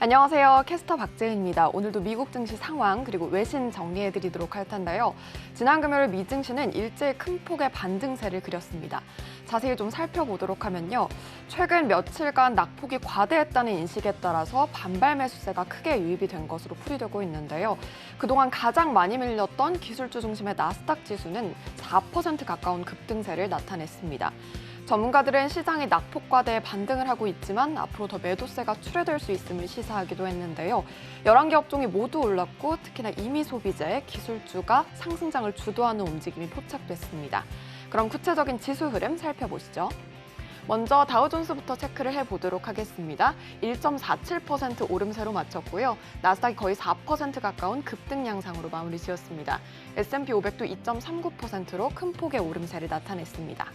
안녕하세요. 캐스터 박재은입니다. 오늘도 미국 증시 상황 그리고 외신 정리해드리도록 할 텐데요. 지난 금요일 미 증시는 일제히 큰 폭의 반등세를 그렸습니다. 자세히 좀 살펴보도록 하면요. 최근 며칠간 낙폭이 과대했다는 인식에 따라서 반발 매수세가 크게 유입이 된 것으로 풀이되고 있는데요. 그동안 가장 많이 밀렸던 기술주 중심의 나스닥 지수는 4% 가까운 급등세를 나타냈습니다. 전문가들은 시장이 낙폭 과대에 반등을 하고 있지만 앞으로 더 매도세가 출회될 수 있음을 시사하기도 했는데요. 11개 업종이 모두 올랐고 특히나 임의 소비재, 기술주가 상승장을 주도하는 움직임이 포착됐습니다. 그럼 구체적인 지수 흐름 살펴보시죠. 먼저 다우존스부터 체크를 해보도록 하겠습니다. 1.47% 오름세로 마쳤고요. 나스닥이 거의 4% 가까운 급등 양상으로 마무리 지었습니다. S&P 500도 2.39%로 큰 폭의 오름세를 나타냈습니다.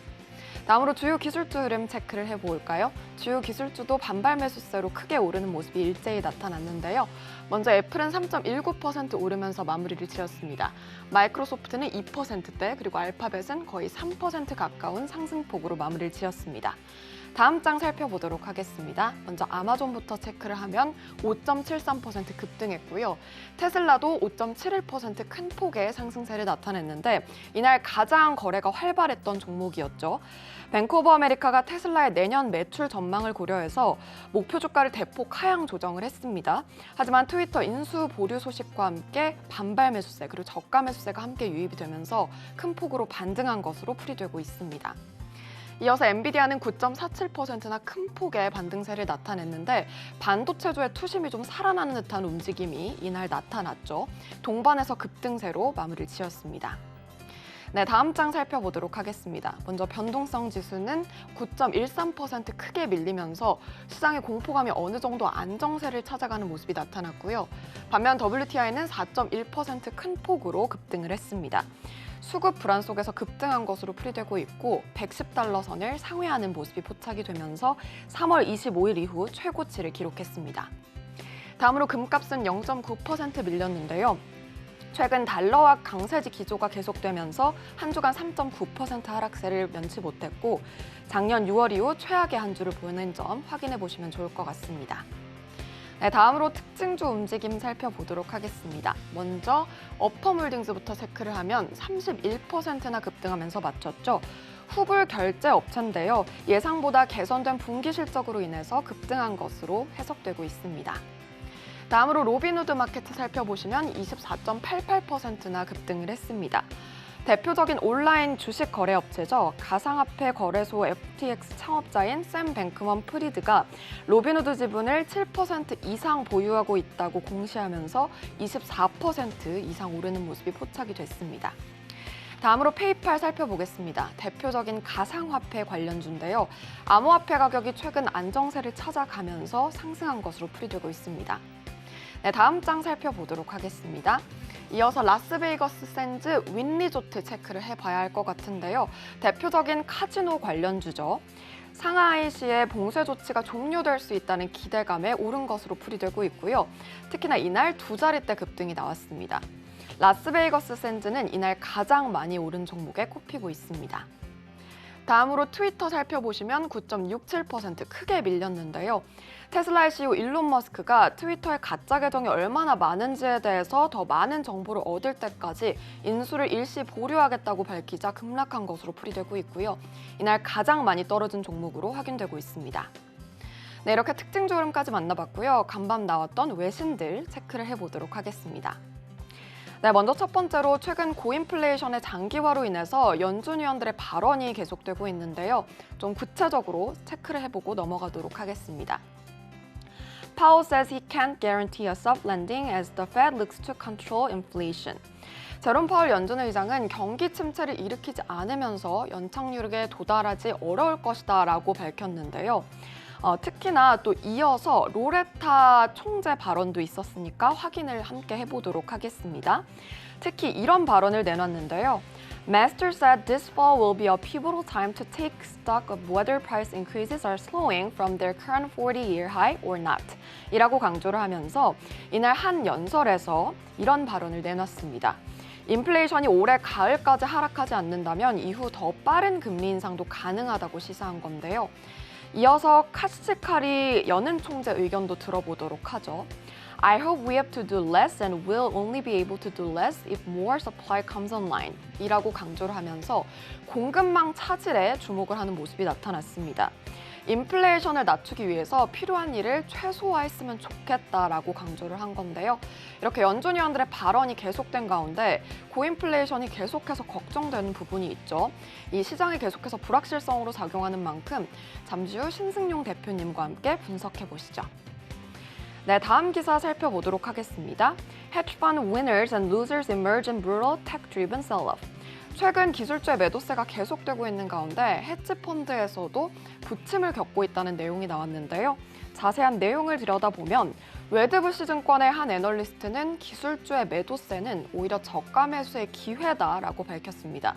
다음으로 주요 기술주 흐름 체크를 해볼까요? 주요 기술주도 반발 매수세로 크게 오르는 모습이 일제히 나타났는데요. 먼저 애플은 3.19% 오르면서 마무리를 지었습니다. 마이크로소프트는 2%대, 그리고 알파벳은 거의 3% 가까운 상승폭으로 마무리를 지었습니다. 다음 장 살펴보도록 하겠습니다. 먼저 아마존부터 체크를 하면 5.73% 급등했고요. 테슬라도 5.71% 큰 폭의 상승세를 나타냈는데 이날 가장 거래가 활발했던 종목이었죠. 뱅크 오브 아메리카가 테슬라의 내년 매출 전망을 고려해서 목표 주가를 대폭 하향 조정을 했습니다. 하지만 트위터 인수 보류 소식과 함께 반발 매수세 그리고 저가 매수세가 함께 유입이 되면서 큰 폭으로 반등한 것으로 풀이되고 있습니다. 이어서 엔비디아는 9.47%나 큰 폭의 반등세를 나타냈는데 반도체주의 투심이 좀 살아나는 듯한 움직임이 이날 나타났죠. 동반해서 급등세로 마무리를 지었습니다. 네, 다음 장 살펴보도록 하겠습니다. 먼저 변동성 지수는 9.13% 크게 밀리면서 시장의 공포감이 어느 정도 안정세를 찾아가는 모습이 나타났고요. 반면 WTI는 4.1% 큰 폭으로 급등을 했습니다. 수급 불안 속에서 급등한 것으로 풀이되고 있고 110달러 선을 상회하는 모습이 포착이 되면서 3월 25일 이후 최고치를 기록했습니다. 다음으로 금값은 0.9% 밀렸는데요. 최근 달러와 강세지 기조가 계속되면서 한 주간 3.9% 하락세를 면치 못했고 작년 6월 이후 최악의 한 주를 보낸 점 확인해 보시면 좋을 것 같습니다. 네, 다음으로 특징주 움직임 살펴보도록 하겠습니다. 먼저 어퍼몰딩스부터 체크를 하면 31%나 급등하면서 마쳤죠. 후불 결제 업체인데요. 예상보다 개선된 분기 실적으로 인해서 급등한 것으로 해석되고 있습니다. 다음으로 로빈후드 마켓 살펴보시면 24.88%나 급등을 했습니다. 대표적인 온라인 주식 거래 업체죠. 가상화폐 거래소 FTX 창업자인 샘 뱅크먼 프리드가 로빈후드 지분을 7% 이상 보유하고 있다고 공시하면서 24% 이상 오르는 모습이 포착이 됐습니다. 다음으로 페이팔 살펴보겠습니다. 대표적인 가상화폐 관련주인데요. 암호화폐 가격이 최근 안정세를 찾아가면서 상승한 것으로 풀이되고 있습니다. 네, 다음 장 살펴보도록 하겠습니다. 이어서 라스베이거스 샌즈 윈리조트 체크를 해봐야 할 것 같은데요. 대표적인 카지노 관련주죠. 상하이시의 봉쇄 조치가 종료될 수 있다는 기대감에 오른 것으로 풀이되고 있고요. 특히나 이날 두 자릿대 급등이 나왔습니다. 라스베이거스 샌즈는 이날 가장 많이 오른 종목에 꼽히고 있습니다. 다음으로 트위터 살펴보시면 9.67% 크게 밀렸는데요. 테슬라의 CEO 일론 머스크가 트위터의 가짜 계정이 얼마나 많은지에 대해서 더 많은 정보를 얻을 때까지 인수를 일시 보류하겠다고 밝히자 급락한 것으로 풀이되고 있고요. 이날 가장 많이 떨어진 종목으로 확인되고 있습니다. 네, 이렇게 특징주 흐름까지 만나봤고요. 간밤 나왔던 외신들 체크를 해보도록 하겠습니다. 네, 먼저 첫 번째로 최근 고인플레이션의 장기화로 인해서 연준 위원들의 발언이 계속되고 있는데요. 좀 구체적으로 체크를 해보고 넘어가도록 하겠습니다. Powell says he can't guarantee a soft landing as the Fed looks to control inflation. 제롬 파월 연준 의장은 경기 침체를 일으키지 않으면서 연착륙에 도달하지 어려울 것이다 라고 밝혔는데요. 특히나 또 이어서 로레타 총재 발언도 있었으니까 확인을 함께 해보도록 하겠습니다. 특히 이런 발언을 내놨는데요. Master said this fall will be a pivotal time to take stock of whether price increases are slowing from their current 40-year high or not. 이라고 강조를 하면서 이날 한 연설에서 이런 발언을 내놨습니다. 인플레이션이 올해 가을까지 하락하지 않는다면 이후 더 빠른 금리 인상도 가능하다고 시사한 건데요. 이어서 카시카리 연은 총재 의견도 들어보도록 하죠. I hope we have to do less and will only be able to do less if more supply comes online 이라고 강조를 하면서 공급망 차질에 주목을 하는 모습이 나타났습니다. 인플레이션을 낮추기 위해서 필요한 일을 최소화했으면 좋겠다라고 강조를 한 건데요. 이렇게 연준 위원들의 발언이 계속된 가운데 고인플레이션이 계속해서 걱정되는 부분이 있죠. 이 시장이 계속해서 불확실성으로 작용하는 만큼 잠시 후 신승용 대표님과 함께 분석해 보시죠. 네, 다음 기사 살펴보도록 하겠습니다. Hedge fund winners and losers emerge in brutal tech-driven sell-off. 최근 기술주의 매도세가 계속되고 있는 가운데 헤지 펀드에서도 부침을 겪고 있다는 내용이 나왔는데요. 자세한 내용을 들여다보면 웨드부시 증권의 한 애널리스트는 기술주의 매도세는 오히려 저가 매수의 기회다라고 밝혔습니다.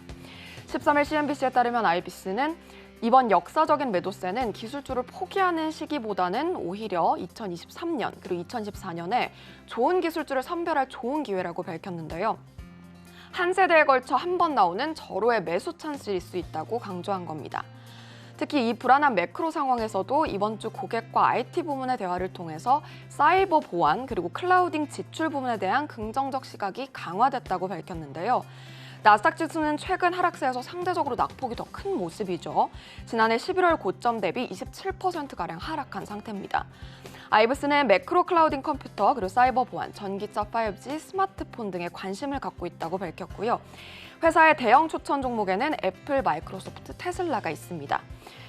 13일 CNBC에 따르면 IBC는 이번 역사적인 매도세는 기술주를 포기하는 시기보다는 오히려 2023년 그리고 2014년에 좋은 기술주를 선별할 좋은 기회라고 밝혔는데요. 한 세대에 걸쳐 한 번 나오는 절호의 매수 찬스일 수 있다고 강조한 겁니다. 특히 이 불안한 매크로 상황에서도 이번 주 고객과 IT 부문의 대화를 통해서 사이버 보안 그리고 클라우딩 지출 부문에 대한 긍정적 시각이 강화됐다고 밝혔는데요. 나스닥 지수는 최근 하락세에서 상대적으로 낙폭이 더 큰 모습이죠. 지난해 11월 고점 대비 27%가량 하락한 상태입니다. 아이브스는 매크로 클라우딩 컴퓨터, 그리고 사이버 보안, 전기차 5G, 스마트폰 등에 관심을 갖고 있다고 밝혔고요. 회사의 대형 추천 종목에는 애플, 마이크로소프트, 테슬라가 있습니다.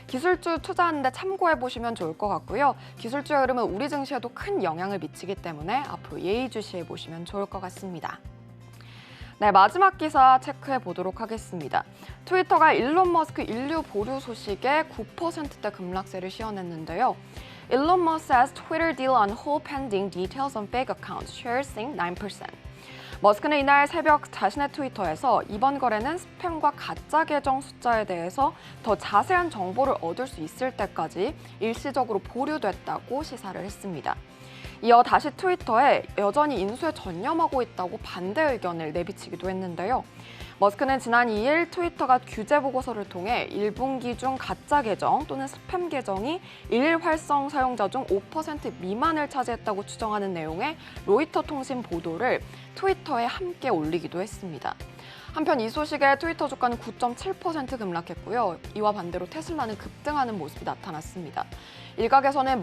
기술주 투자하는데 참고해보시면 좋을 것 같고요. 기술주의 흐름은 우리 증시에도 큰 영향을 미치기 때문에 앞으로 예의주시해보시면 좋을 것 같습니다. 네, 마지막 기사 체크해 보도록 하겠습니다. 트위터가 일론 머스크 인류 보류 소식에 9%대 급락세를 시현했는데요. Elon Musk says Twitter deal on hold pending details on fake accounts. Shares sink 9%. 머스크는 이날 새벽 자신의 트위터에서 이번 거래는 스팸과 가짜 계정 숫자에 대해서 더 자세한 정보를 얻을 수 있을 때까지 일시적으로 보류됐다고 시사를 했습니다. 이어 다시 트위터에 여전히 인수에 전념하고 있다고 반대 의견을 내비치기도 했는데요. 머스크는 지난 2일 트위터가 규제 보고서를 통해 1분기 중 가짜 계정 또는 스팸 계정이 일일 활성 사용자 중 5% 미만을 차지했다고 추정하는 내용의 로이터 통신 보도를 트위터에 함께 올리기도 했습니다. 한편 이 소식에 트위터 주가는 9.7% 급락했고요. 이와 반대로 테슬라는 급등하는 모습이 나타났습니다. 일각에서는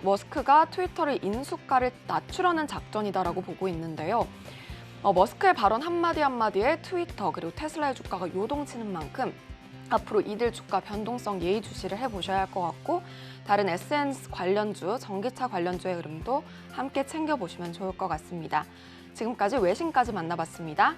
머스크가 트위터를 인수가를 낮추려는 작전이다라고 보고 있는데요. 머스크의 발언 한마디 한마디에 트위터 그리고 테슬라의 주가가 요동치는 만큼 앞으로 이들 주가 변동성 예의주시를 해보셔야 할 것 같고 다른 SNS 관련주, 전기차 관련주의 흐름도 함께 챙겨보시면 좋을 것 같습니다. 지금까지 외신까지 만나봤습니다.